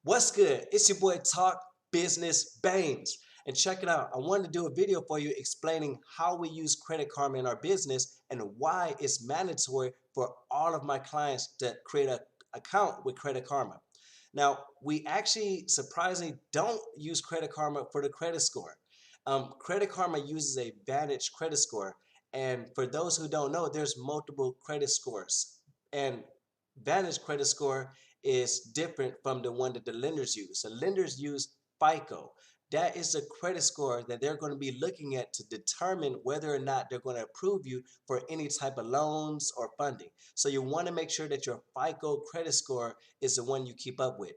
What's good? It's your boy Talk Business Baines. And check it out. I wanted to do a video for you explaining how we use Credit Karma in our business and why it's mandatory for all of my clients to create an account with Credit Karma. Now, we actually surprisingly don't use Credit Karma for the credit score. Credit Karma uses a Vantage credit score. And for those who don't know, there's multiple credit scores. And Vantage credit score is different from the one that the lenders use. The lenders use FICO. That is the credit score that they're going to be looking at to determine whether or not they're going to approve you for any type of loans or funding. So you want to make sure that your FICO credit score is the one you keep up with.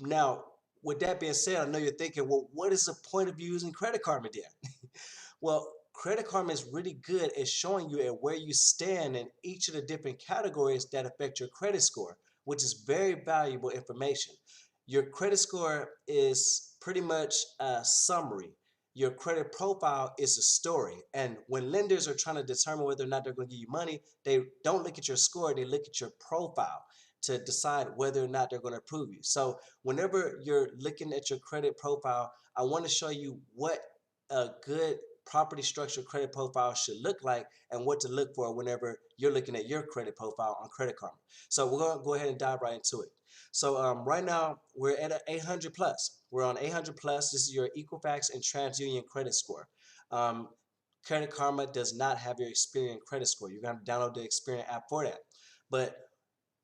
Now, with that being said, I know you're thinking, well, what is the point of using Credit Karma then? Well, Credit Karma is really good at showing you at where you stand in each of the different categories that affect your credit score, which is very valuable information. Your credit score is pretty much a summary. Your credit profile is a story. And when lenders are trying to determine whether or not they're going to give you money, they don't look at your score, they look at your profile to decide whether or not they're going to approve you. So whenever you're looking at your credit profile, I want to show you what a good property structure credit profile should look like and what to look for whenever you're looking at your credit profile on Credit Karma. So we're going to go ahead and dive right into it. So right now we're at an 800 plus. We're on 800 plus. This is your Equifax and TransUnion credit score. Um, Credit Karma does not have your Experian credit score. You're going to download the Experian app for that. But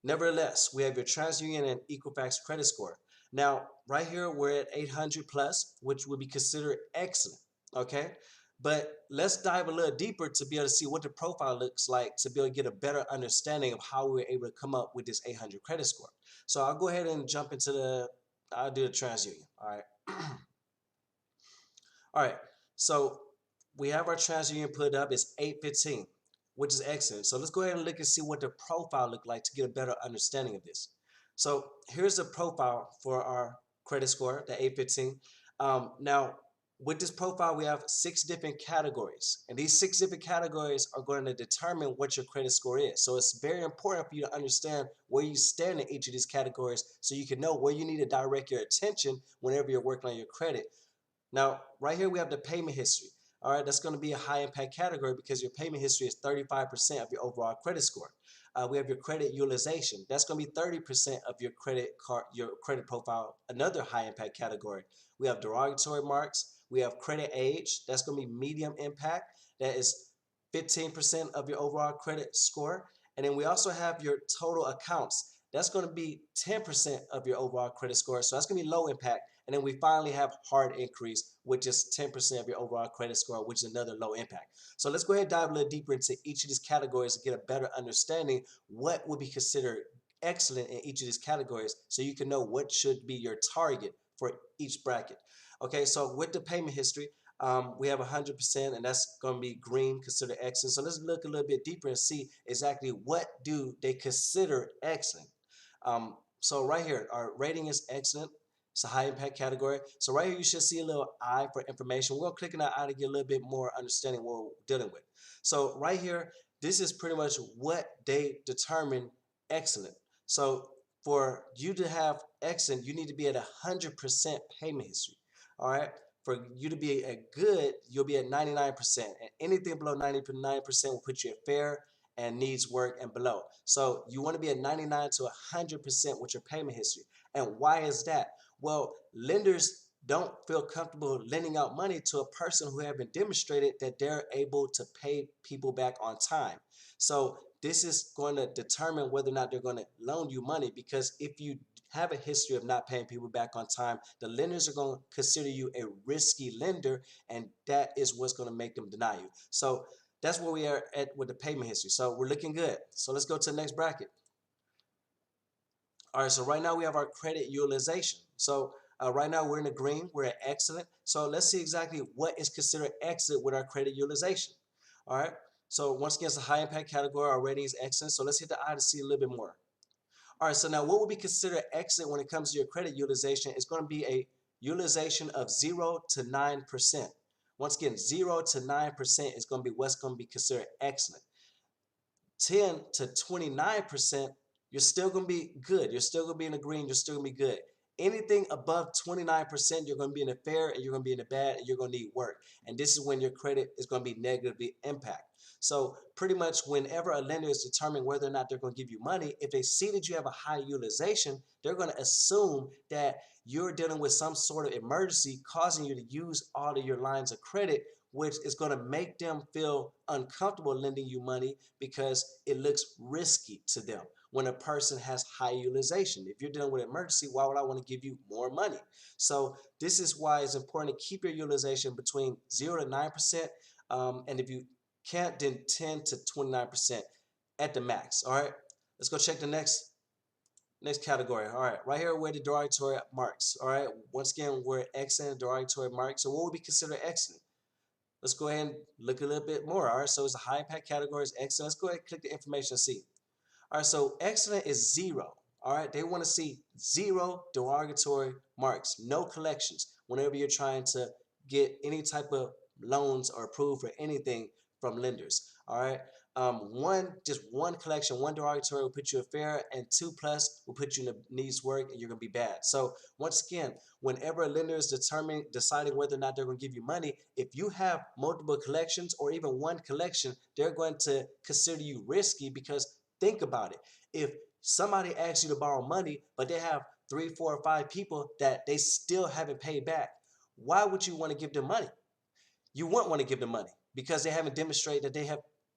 nevertheless, we have your TransUnion and Equifax credit score. Now, right here, we're at 800 plus, which would be considered excellent, okay? But let's dive a little deeper to be able to see what the profile looks like to be able to get a better understanding of how we were able to come up with this 800 credit score. So I'll go ahead and jump into I'll do the TransUnion, all right? All right, so we have our TransUnion put up. It's 815, which is excellent. So let's go ahead and look and see what the profile look like to get a better understanding of this. So here's the profile for our credit score, the 815. Now, with this profile, we have 6 different categories. And these 6 different categories are going to determine what your credit score is. So it's very important for you to understand where you stand in each of these categories so you can know where you need to direct your attention whenever you're working on your credit. Now, right here we have the payment history. All right, that's going to be a high impact category because your payment history is 35% of your overall credit score. We have your credit utilization. That's going to be 30% of your credit profile, another high impact category. We have derogatory marks. We have credit age. That's going to be medium impact. That is 15% of your overall credit score. And then we also have your total accounts. That's going to be 10% of your overall credit score. So that's going to be low impact. And then we finally have hard increase, which is 10% of your overall credit score, which is another low impact. So let's go ahead and dive a little deeper into each of these categories to get a better understanding what would be considered excellent in each of these categories so you can know what should be your target for each bracket. Okay, so with the payment history, we have 100%, and that's going to be green, considered excellent. So let's look a little bit deeper and see exactly what do they consider excellent. So right here, our rating is excellent. It's a high impact category. So right here, you should see a little I for information. We're going to click on that I to get a little bit more understanding what we're dealing with. So right here, this is pretty much what they determine excellent. So for you to have excellent, you need to be at 100% payment history. All right. For you to be a good, you'll be at 99%. And anything below 99% will put you at fair and needs work and below. So you want to be at 99 to 100% with your payment history. And why is that? Well, lenders don't feel comfortable lending out money to a person who haven't demonstrated that they're able to pay people back on time. So this is going to determine whether or not they're going to loan you money, because if you have a history of not paying people back on time, the lenders are going to consider you a risky lender, and that is what's going to make them deny you. So that's where we are at with the payment history. So we're looking good. So let's go to the next bracket. All right, so right now we have our credit utilization. So right now we're in the green, we're at excellent. So let's see exactly what is considered excellent with our credit utilization. All right, so once again, it's a high impact category. Our rating is excellent. So let's hit the I to see a little bit more. All right, so now what would be considered excellent when it comes to your credit utilization is going to be a utilization of 0 to 9%. Once again, 0 to 9% is going to be what's going to be considered excellent. 10 to 29%, you're still going to be good. You're still going to be in the green. You're still going to be good. Anything above 29%, you're going to be in the fair and you're going to be in the bad and you're going to need work. And this is when your credit is going to be negatively impacted. So pretty much whenever a lender is determining whether or not they're going to give you money, if they see that you have a high utilization, they're going to assume that you're dealing with some sort of emergency causing you to use all of your lines of credit, which is going to make them feel uncomfortable lending you money because it looks risky to them when a person has high utilization. If you're dealing with an emergency, why would I want to give you more money? So this is why it's important to keep your utilization between 0 to 9%. And if you can't, then 10 to 29% at the max. All right, let's go check the next category. All right, right here we're the derogatory marks. All right, once again, we're excellent derogatory marks. So what would be considered excellent? Let's go ahead and look a little bit more. All right, so it's a high impact category, it's excellent. Let's go ahead and click the information and see. All right, so excellent is 0. All right, they want to see 0 derogatory marks, no collections whenever you're trying to get any type of loans or approved for anything from lenders. All right, just one collection, one derogatory will put you a fair, and 2 plus will put you in the needs work, and you're gonna be bad. So once again, whenever a lender is deciding whether or not they're gonna give you money, if you have multiple collections or even one collection, they're going to consider you risky because think about it. If somebody asks you to borrow money, but they have 3, 4, or 5 people that they still haven't paid back, why would you want to give them money? You wouldn't want to give them money because they haven't demonstrated that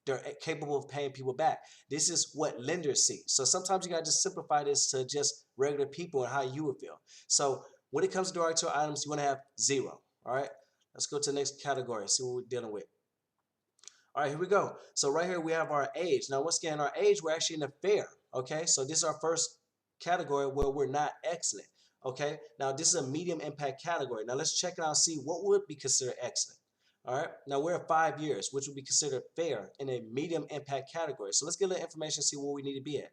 they're capable of paying people back. This is what lenders see. So sometimes you gotta just simplify this to just regular people and how you would feel. So when it comes to derogatory items, you want to have 0. All right. Let's go to the next category. See what we're dealing with. All right, here we go. So right here we have our age. Now once again, our age, we're actually in the fair. Okay, so this is our first category where we're not excellent. Okay, now this is a medium impact category. Now let's check it out and see what would be considered excellent. All right, now we're at 5 years, which would be considered fair in a medium impact category. So let's get a little information and see where we need to be at.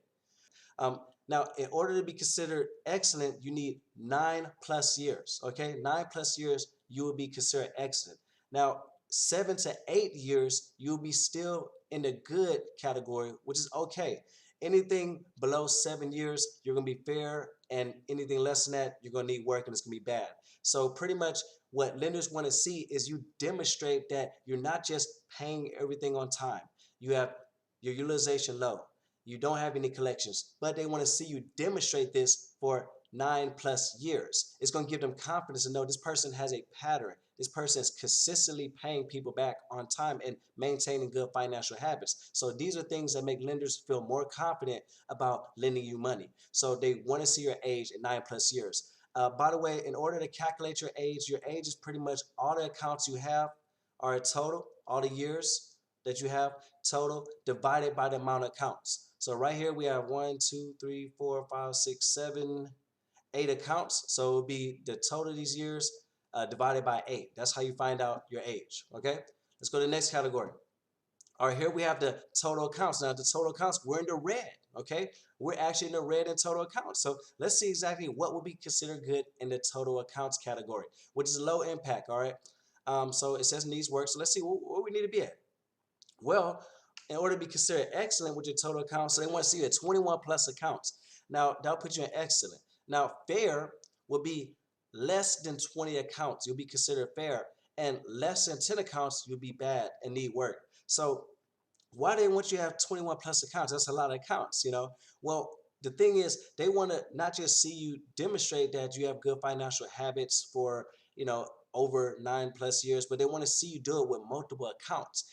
Now, in order to be considered excellent, you need 9 plus years. Okay, 9 plus years, you will be considered excellent. Now, 7 to 8 years, you'll be still in the good category, which is okay. Anything below 7 years, you're gonna be fair, and anything less than that, you're gonna need work and it's gonna be bad. So pretty much what lenders want to see is you demonstrate that you're not just paying everything on time. You have your utilization low. You don't have any collections, but they want to see you demonstrate this for 9 plus years. It's going to give them confidence to know this person has a pattern. This person is consistently paying people back on time and maintaining good financial habits. So these are things that make lenders feel more confident about lending you money. So they want to see your age at 9 plus years. By the way, in order to calculate your age is pretty much all the accounts you have are a total, all the years that you have total divided by the amount of accounts. So right here we have 1, 2, 3, 4, 5, 6, 7, 8 accounts. So it would be the total of these years divided by 8. That's how you find out your age. Okay, let's go to the next category. All right, here we have the total accounts. Now the total accounts, we're in the red. Okay, we're actually in the red in total accounts. So let's see exactly what would be considered good in the total accounts category, which is low impact. All right, so it says needs work. So let's see where we need to be at. Well, in order to be considered excellent with your total accounts, so they want to see you at 21 plus accounts. Now, that'll put you in excellent. Now, fair will be less than 20 accounts. You'll be considered fair. And less than 10 accounts, you'll be bad and need work. So why they want you to have 21 plus accounts? That's a lot of accounts, you know. Well, the thing is, they want to not just see you demonstrate that you have good financial habits for, over 9 plus years, but they want to see you do it with multiple accounts.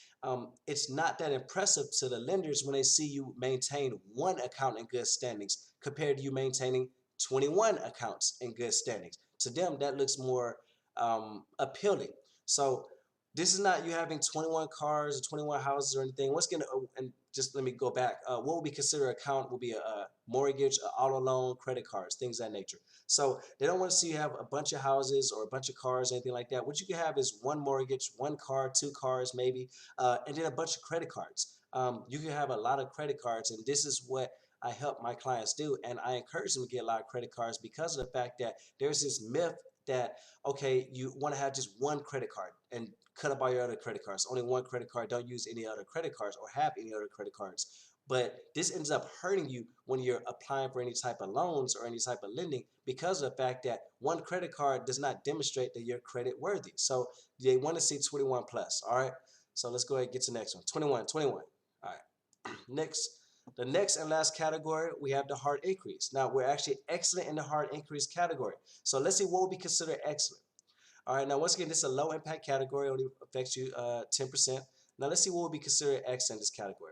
It's not that impressive to the lenders when they see you maintain one account in good standings compared to you maintaining 21 accounts in good standings. To them, that looks more appealing. So this is not you having 21 cars or 21 houses or anything. What's gonna and just let me go back. What would be considered account will be a mortgage, a auto loan, credit cards, things of that nature. So they don't want to see you have a bunch of houses or a bunch of cars, anything like that. What you can have is one mortgage, one car, 2 cars maybe, and then a bunch of credit cards. You can have a lot of credit cards, and this is what I help my clients do, and I encourage them to get a lot of credit cards because of the fact that there's this myth that okay, you want to have just one credit card and cut up all your other credit cards. Only one credit card. Don't use any other credit cards or have any other credit cards. But this ends up hurting you when you're applying for any type of loans or any type of lending because of the fact that one credit card does not demonstrate that you're credit worthy. So they want to see 21 plus. All right. So let's go ahead and get to the next one. 21, 21. All right. Next, the next and last category, we have the hard increase. Now we're actually excellent in the hard increase category. So let's see what would be considered excellent. All right, now once again, this is a low impact category, only affects you 10%. Now let's see what would be considered excellent in this category.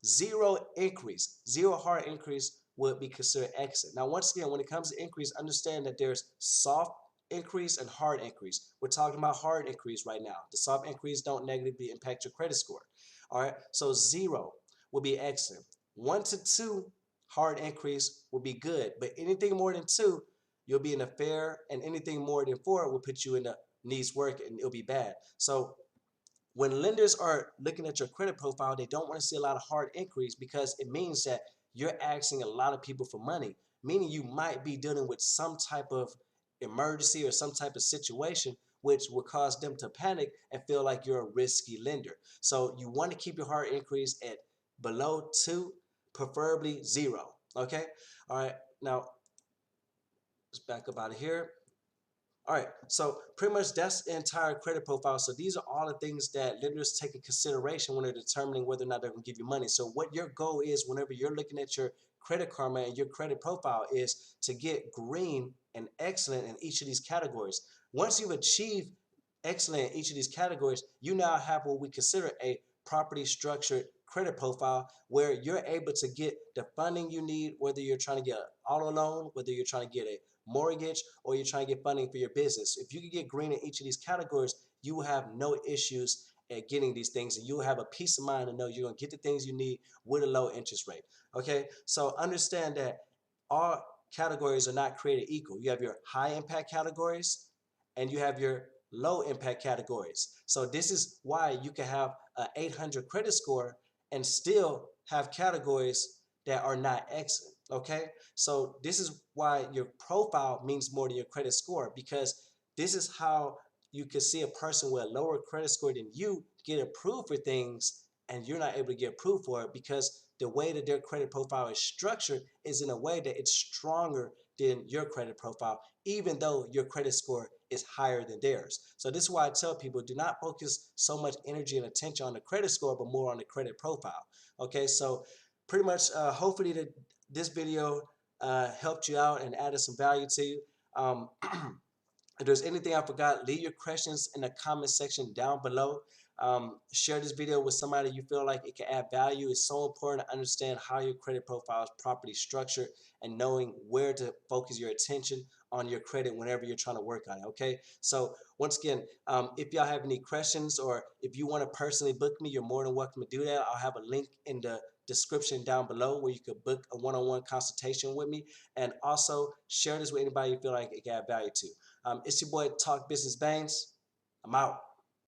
Zero increase, zero hard increase would be considered excellent. Now once again, when it comes to increase, understand that there's soft increase and hard increase. We're talking about hard increase right now. The soft increase don't negatively impact your credit score. All right, so zero would be excellent. 1 to 2 hard increase would be good, but anything more than 2, you'll be in a fair, and anything more than 4 will put you in the needs work and it'll be bad. So when lenders are looking at your credit profile, they don't want to see a lot of hard increase because it means that you're asking a lot of people for money, meaning you might be dealing with some type of emergency or some type of situation which will cause them to panic and feel like you're a risky lender. So you want to keep your hard increase at below 2, preferably 0. Okay. All right. Now let's back up out of here. All right, so pretty much that's the entire credit profile. So these are all the things that lenders take in consideration when they're determining whether or not they're going to give you money. So what your goal is whenever you're looking at your credit karma and your credit profile is to get green and excellent in each of these categories. Once you've achieved excellent in each of these categories, you now have what we consider a properly structured credit profile where you're able to get the funding you need, whether you're trying to get an auto loan, whether you're trying to get a mortgage, or you're trying to get funding for your business. If you can get green in each of these categories, you will have no issues at getting these things, and you will have a peace of mind to know you're going to get the things you need with a low interest rate. Okay, so understand that all categories are not created equal. You have your high impact categories and you have your low impact categories. So this is why you can have an 800 credit score and still have categories that are not excellent. Okay, so this is why your profile means more than your credit score, because this is how you can see a person with a lower credit score than you get approved for things and you're not able to get approved for it because the way that their credit profile is structured is in a way that it's stronger than your credit profile, even though your credit score is higher than theirs. So this is why I tell people, do not focus so much energy and attention on the credit score, but more on the credit profile. Okay, so pretty much hopefully this video helped you out and added some value to you. If there's anything I forgot, leave your questions in the comment section down below. Share this video with somebody you feel like it can add value. It's so important to understand how your credit profile is properly structured and knowing where to focus your attention on your credit whenever you're trying to work on it. Okay, so once again, if y'all have any questions or if you want to personally book me, you're more than welcome to do that. I'll have a link in the description down below where you could book a one-on-one consultation with me, and also share this with anybody you feel like it can add value to. It's your boy Talk Business Bangs. I'm out.